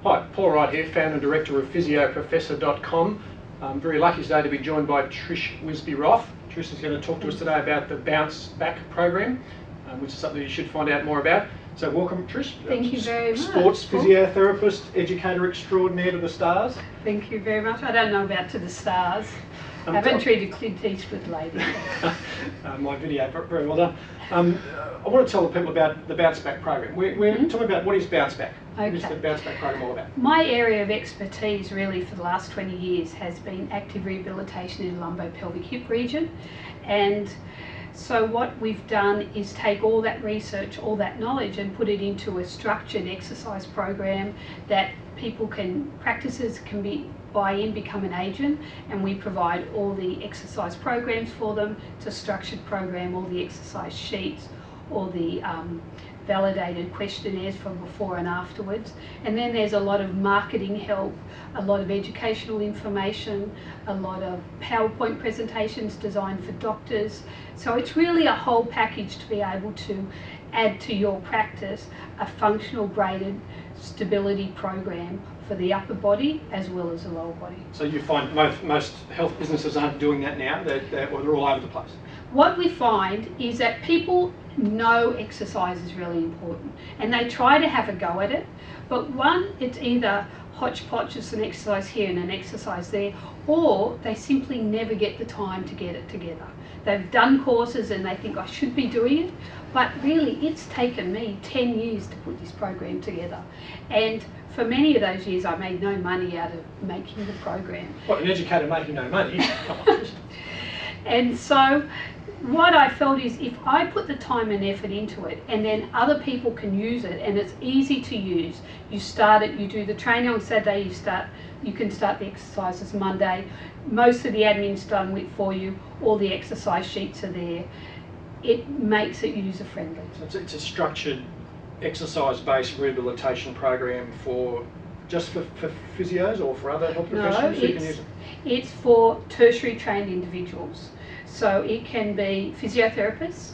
Hi, Paul Wright here, founder and director of Physioprofessor.com. I'm very lucky today to be joined by Trish Wisbey-Roth. Trish is going to talk to us today about the Bounce Back program, which is something you should find out more about. So welcome, Trish. Thank you very much. Sports physiotherapist, educator extraordinaire to the stars. Thank you very much. I don't know about to the stars. I haven't treated Clint Eastwood lately. My video, very well done. I want to tell the people about the Bounce Back program. We're talking about what is Bounce Back. Okay. What is the Bounce Back program all about? My area of expertise really for the last 20 years has been active rehabilitation in the lumbo-pelvic hip region. And so what we've done is take all that research, all that knowledge and put it into a structured exercise program that practices can buy in, become an agent, and we provide all the exercise programs for them. It's a structured program, all the exercise sheets, all the validated questionnaires for before and afterwards. And then there's a lot of marketing help, a lot of educational information, a lot of PowerPoint presentations designed for doctors. So it's really a whole package to be able to add to your practice a functional graded stability program for the upper body as well as the lower body. So you find most health businesses aren't doing that now, they're all over the place. What we find is that people know exercise is really important and they try to have a go at it, but one, it's either hodgepodge, it's an exercise here and an exercise there, or they simply never get the time to get it together. They've done courses and they think I should be doing it, but really it's taken me 10 years to put this program together. And for many of those years I made no money out of making the program. What, an educator making no money? Come on. And so what I felt is if I put the time and effort into it and then other people can use it and it's easy to use, you start it, you do the training on Saturday, you can start the exercises Monday, most of the admin's done for you, all the exercise sheets are there, it makes it user friendly. So it's a structured exercise-based rehabilitation program just for physios or for other health professionals? No, you can use it? It's for tertiary trained individuals. So it can be physiotherapists,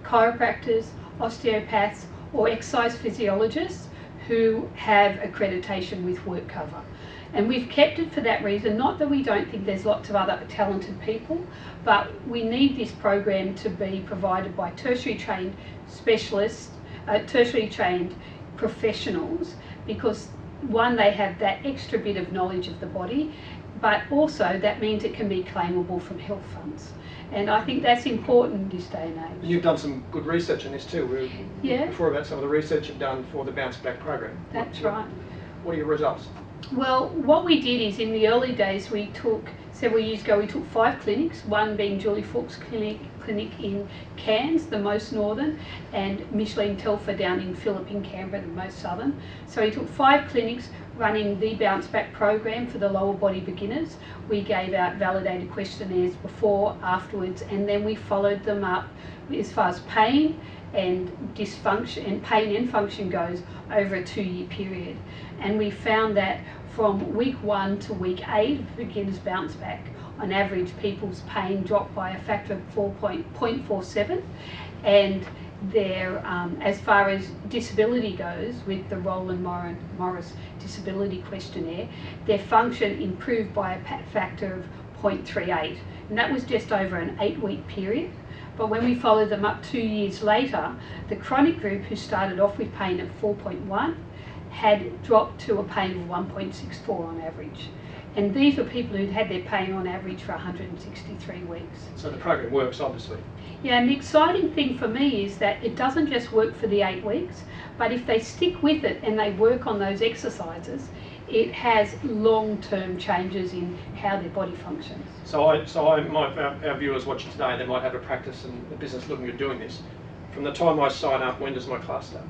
chiropractors, osteopaths or exercise physiologists who have accreditation with work cover. And we've kept it for that reason, not that we don't think there's lots of other talented people, but we need this program to be provided by tertiary trained specialists, tertiary trained professionals, because one, they have that extra bit of knowledge of the body, but also that means it can be claimable from health funds. And I think that's important this day and age. You've done some good research on this too. Yeah. Before about some of the research you've done for the Bounce Back program. That's right. What are your results? Well, what we did is in the early days several years ago we took 5 clinics, one being Julie Fawkes clinic in Cairns, the most northern, and Micheline Telfer down in Phillip in Canberra, the most southern. So we took 5 clinics running the Bounce Back program for the lower body beginners. We gave out validated questionnaires before, afterwards, and then we followed them up as far as pain and dysfunction and pain and function goes over a 2-year period. And we found that from week 1 to week 8 of beginners Bounce Back, on average people's pain dropped by a factor of 0.47, and their as far as disability goes, with the Roland Morris disability questionnaire, their function improved by a factor of 0.38, and that was just over an 8-week period. But when we followed them up 2 years later, the chronic group, who started off with pain at 4.1, had dropped to a pain of 1.64 on average. And these were people who'd had their pain on average for 163 weeks. So the program works, obviously. Yeah, and the exciting thing for me is that it doesn't just work for the 8 weeks, but if they stick with it and they work on those exercises, it has long-term changes in how their body functions. So our viewers watching today, they might have a practice and a business looking at doing this. From the time I sign up, when does my class start?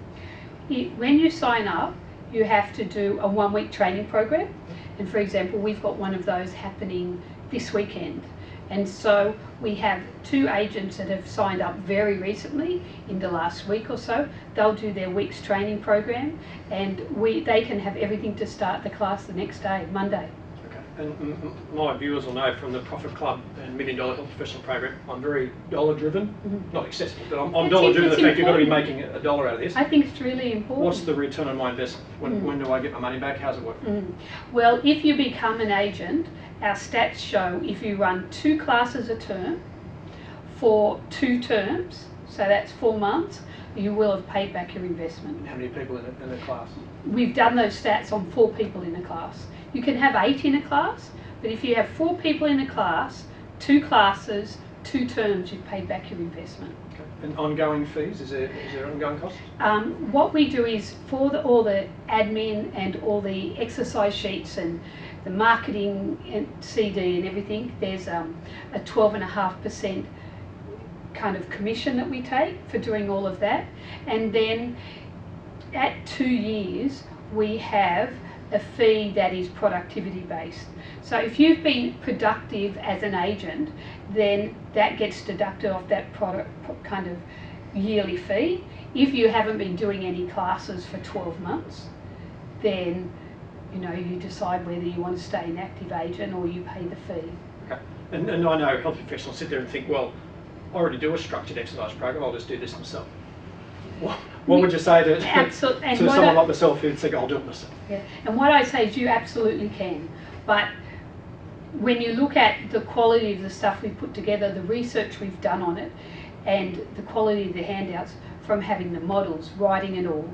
When you sign up, you have to do a 1-week training program. And for example, we've got one of those happening this weekend. And so we have 2 agents that have signed up very recently in the last week or so. They'll do their week's training program and they can have everything to start the class the next day, Monday. Okay. And my viewers will know from the Profit Club and $1 Million Health Professional Program, I'm very dollar driven, not excessive, but I'm dollar driven. The fact you've got to be making a dollar out of this. I think it's really important. What's the return on my investment? When do I get my money back? How's it work? Well, if you become an agent, our stats show if you run 2 classes a term for 2 terms, so that's 4 months, you will have paid back your investment. And how many people in a class? We've done those stats on 4 people in a class. You can have 8 in a class, but if you have 4 people in a class, 2 classes, 2 terms, you've paid back your investment. Okay. And ongoing fees, is there ongoing costs? What we do is for all the admin and all the exercise sheets and the marketing and CD and everything, there's a 12.5% kind of commission that we take for doing all of that. And then at 2 years, we have a fee that is productivity based. So if you've been productive as an agent, then that gets deducted off that product kind of yearly fee. If you haven't been doing any classes for 12 months, then you decide whether you want to stay an active agent or you pay the fee. Okay. And I know health professionals sit there and think, well, I already do a structured exercise program, I'll just do this myself. What would you say to someone like myself who'd think, I'll do it myself? Yeah. And what I say is you absolutely can. But when you look at the quality of the stuff we put together, the research we've done on it, and the quality of the handouts, from having the models, writing it all,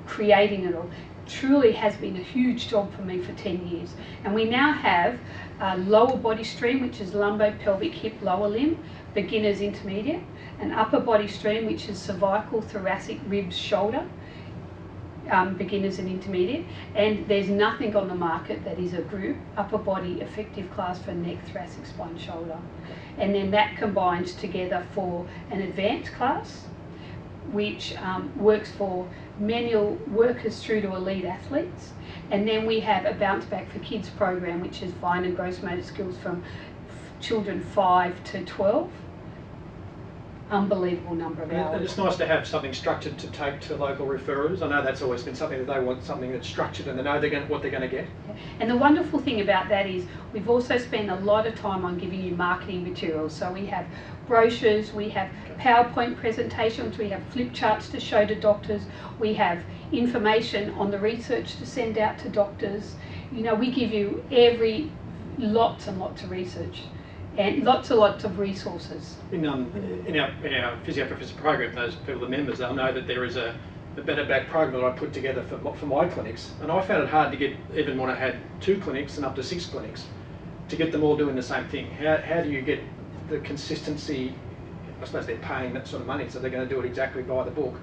creating it all, truly has been a huge job for me for 10 years. And we now have a lower body stream, which is lumbar, pelvic, hip, lower limb, beginners, intermediate, an upper body stream, which is cervical, thoracic, ribs, shoulder, beginners and intermediate. And there's nothing on the market that is a group upper body effective class for neck, thoracic, spine, shoulder. And then that combines together for an advanced class, which works for manual workers through to elite athletes. And then we have a Bounce Back for Kids program, which is fine and gross motor skills from children 5 to 12. Unbelievable number of hours. And it's nice to have something structured to take to local referrers. I know that's always been something that they want, something that's structured and they know what they're going to get. And the wonderful thing about that is we've also spent a lot of time on giving you marketing materials. So we have brochures, we have PowerPoint presentations, we have flip charts to show to doctors, we have information on the research to send out to doctors. We give you lots and lots of research and lots of resources. In our Physiotherapist program, those people, the members, they'll know that there is a better back program that I put together for my clinics, and I found it hard to get, even when I had 2 clinics and up to 6 clinics, to get them all doing the same thing. How do you get the consistency? I suppose they're paying that sort of money, so they're going to do it exactly by the book.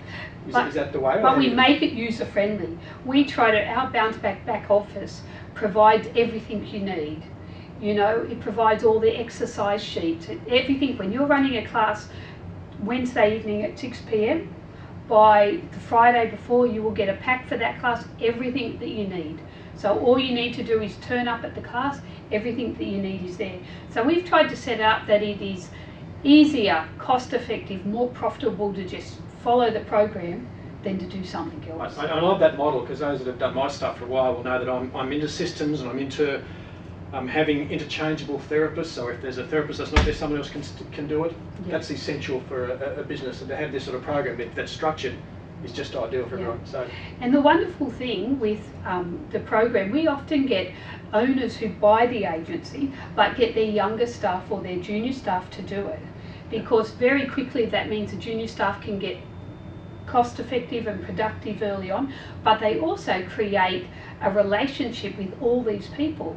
Is that the way? But we make it user friendly. We try to, our Bounce Back office provides everything you need. It provides all the exercise sheets, everything. When you're running a class Wednesday evening at 6 p.m, by the Friday before, you will get a pack for that class, everything that you need. So all you need to do is turn up at the class, everything that you need is there. So we've tried to set up that it is easier, cost effective, more profitable to just follow the program than to do something else. I love that model, because those that have done my stuff for a while will know that I'm into systems and I'm into having interchangeable therapists. So if there's a therapist that's not there, someone else can do it. Yeah. That's essential for a business, and to have this sort of program that's structured is just ideal for everyone. So. And the wonderful thing with the program, we often get owners who buy the agency but get their younger staff or their junior staff to do it, because very quickly that means the junior staff can get cost effective and productive early on, but they also create a relationship with all these people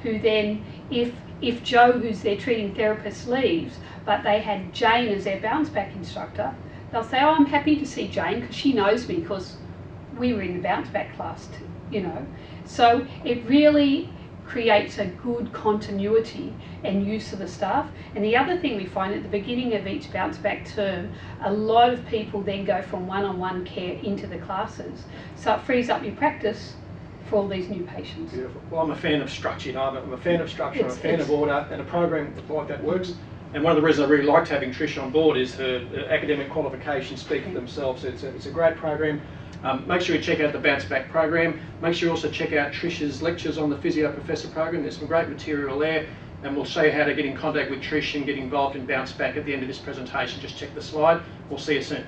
who then, if Joe, who's their treating therapist, leaves, but they had Jane as their bounce back instructor, they'll say, oh, I'm happy to see Jane because she knows me because we were in the bounce back class, So it really creates a good continuity and use of the staff. And the other thing we find at the beginning of each bounce back term, a lot of people then go from one-on-one care into the classes. So it frees up your practice for all these new patients. Beautiful. Well, I'm a fan of structure. I'm a fan of structure, I'm a fan of order, and a program like that works. And one of the reasons I really liked having Trish on board is her academic qualifications speak for themselves. It's a great program. Make sure you check out the Bounce Back program. Make sure you also check out Trish's lectures on the Physio Professor program. There's some great material there, and we'll show you how to get in contact with Trish and get involved in Bounce Back at the end of this presentation. Just check the slide. We'll see you soon.